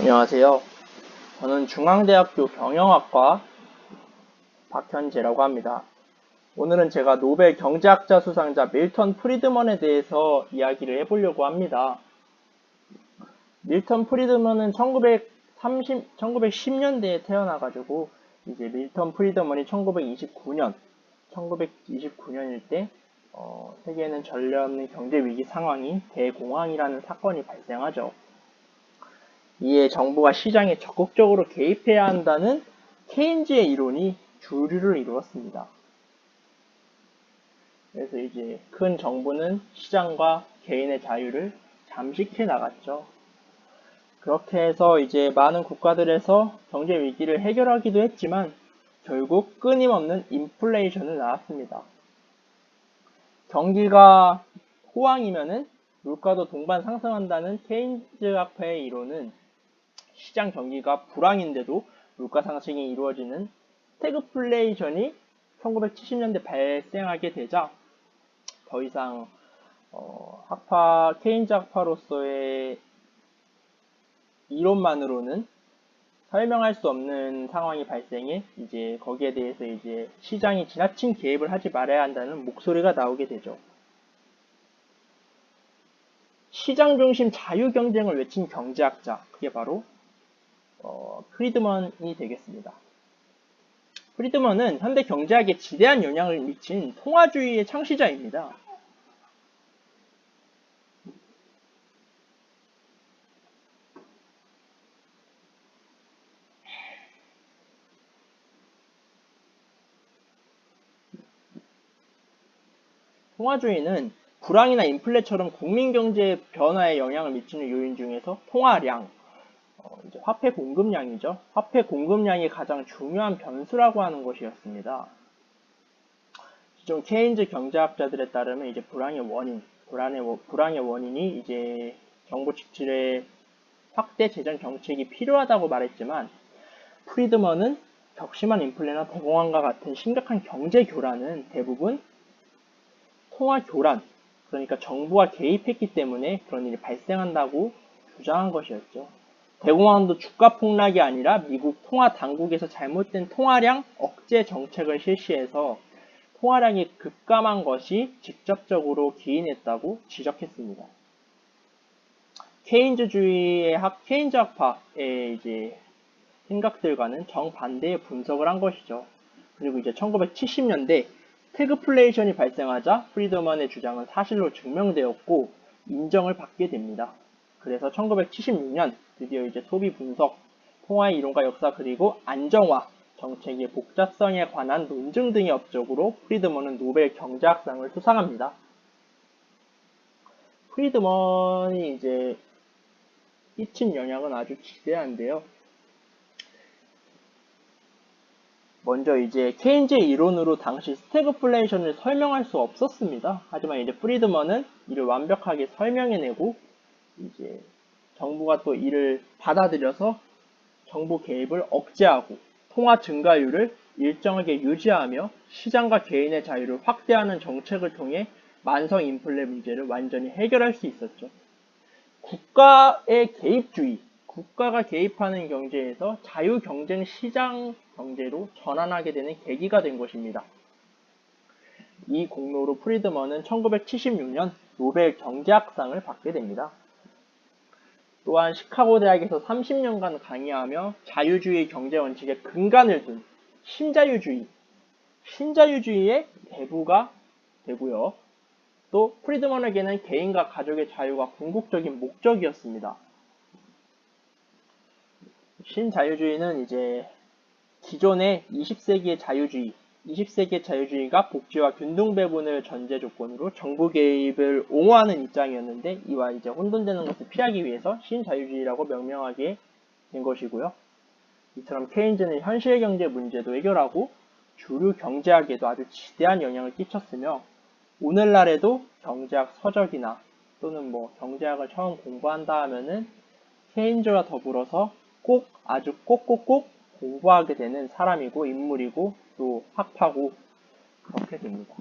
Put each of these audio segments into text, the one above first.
안녕하세요. 저는 중앙대학교 경영학과 박현재라고 합니다. 오늘은 제가 노벨 경제학자 수상자 밀턴 프리드먼에 대해서 이야기를 해보려고 합니다. 밀턴 프리드먼은 1910년대에 태어나가지고 이제 밀턴 프리드먼이 1929년일 때 세계에는 전례 없는 경제 위기 상황인 대공황이라는 사건이 발생하죠. 이에 정부가 시장에 적극적으로 개입해야 한다는 케인즈의 이론이 주류를 이루었습니다. 그래서 이제 큰 정부는 시장과 개인의 자유를 잠식해 나갔죠. 그렇게 해서 이제 많은 국가들에서 경제 위기를 해결하기도 했지만 결국 끊임없는 인플레이션을 낳았습니다. 경기가 호황이면은 물가도 동반 상승한다는 케인즈 학파의 이론은 시장 경기가 불황인데도 물가 상승이 이루어지는 스태그플레이션이 1970년대 발생하게 되자 더 이상 케인즈 학파로서의 이론만으로는 설명할 수 없는 상황이 발생해 이제 거기에 대해서 이제 시장이 지나친 개입을 하지 말아야 한다는 목소리가 나오게 되죠. 시장 중심 자유 경쟁을 외친 경제학자, 그게 바로 프리드먼이 되겠습니다. 프리드먼은 현대 경제학에 지대한 영향을 미친 통화주의의 창시자입니다. 통화주의는 불황이나 인플레처럼 국민 경제 변화에 영향을 미치는 요인 중에서 통화량, 이제 화폐 공급량이죠. 화폐 공급량이 가장 중요한 변수라고 하는 것이었습니다. 기존 케인즈 경제학자들에 따르면 이제 불황의 원인이 이제 정부 지출의 확대 재정 정책이 필요하다고 말했지만 프리드먼은 격심한 인플레나 대공황과 같은 심각한 경제 교란은 대부분 통화 교란, 그러니까 정부가 개입했기 때문에 그런 일이 발생한다고 주장한 것이었죠. 대공황도 주가 폭락이 아니라 미국 통화 당국에서 잘못된 통화량 억제 정책을 실시해서 통화량이 급감한 것이 직접적으로 기인했다고 지적했습니다. 케인즈 학파의 이제 생각들과는 정반대의 분석을 한 것이죠. 그리고 이제 1970년대 스태그플레이션이 발생하자 프리드먼의 주장은 사실로 증명되었고 인정을 받게 됩니다. 그래서 1976년 드디어 이제 소비 분석, 통화의 이론과 역사 그리고 안정화 정책의 복잡성에 관한 논증 등의 업적으로 프리드먼은 노벨 경제학상을 수상합니다. 프리드먼이 이제 끼친 영향은 아주 지대한데요. 먼저 이제 케인즈의 이론으로 당시 스태그플레이션을 설명할 수 없었습니다. 하지만 이제 프리드먼은 이를 완벽하게 설명해내고 이제 정부가 또 이를 받아들여서 정부 개입을 억제하고 통화 증가율을 일정하게 유지하며 시장과 개인의 자유를 확대하는 정책을 통해 만성 인플레 문제를 완전히 해결할 수 있었죠. 국가의 개입주의, 국가가 개입하는 경제에서 자유 경쟁 시장 경제로 전환하게 되는 계기가 된 것입니다. 이 공로로 프리드먼은 1976년 노벨 경제학상을 받게 됩니다. 또한 시카고 대학에서 30년간 강의하며 자유주의 경제 원칙의 근간을 둔 신자유주의의 대부가 되고요. 또 프리드먼에게는 개인과 가족의 자유가 궁극적인 목적이었습니다. 신자유주의는 이제 기존의 20세기의 자유주의가 복지와 균등 배분을 전제 조건으로 정부 개입을 옹호하는 입장이었는데 이와 이제 혼돈되는 것을 피하기 위해서 신자유주의라고 명명하게 된 것이고요. 이처럼 케인즈는 현실 경제 문제도 해결하고 주류 경제학에도 아주 지대한 영향을 끼쳤으며 오늘날에도 경제학 서적이나 또는 뭐 경제학을 처음 공부한다 하면은 케인즈와 더불어서 아주 꼭꼭꼭 공부하게 되는 사람이고 인물이고 또 학파고 그렇게 됩니다.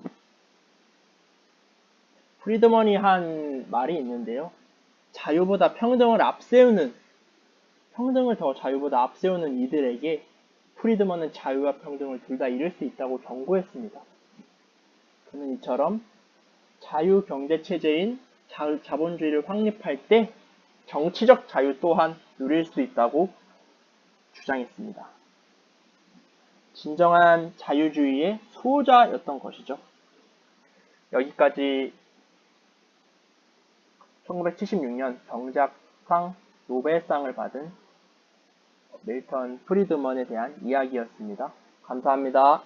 프리드먼이 한 말이 있는데요. 자유보다 평등을 앞세우는 평등을 더 자유보다 앞세우는 이들에게 프리드먼은 자유와 평등을 둘 다 잃을 수 있다고 경고했습니다. 그는 이처럼 자유경제체제인 자본주의를 확립할 때 정치적 자유 또한 누릴 수 있다고 주장했습니다. 진정한 자유주의의 수호자였던 것이죠. 여기까지 1976년 경제학상 노벨상을 받은 밀턴 프리드먼에 대한 이야기였습니다. 감사합니다.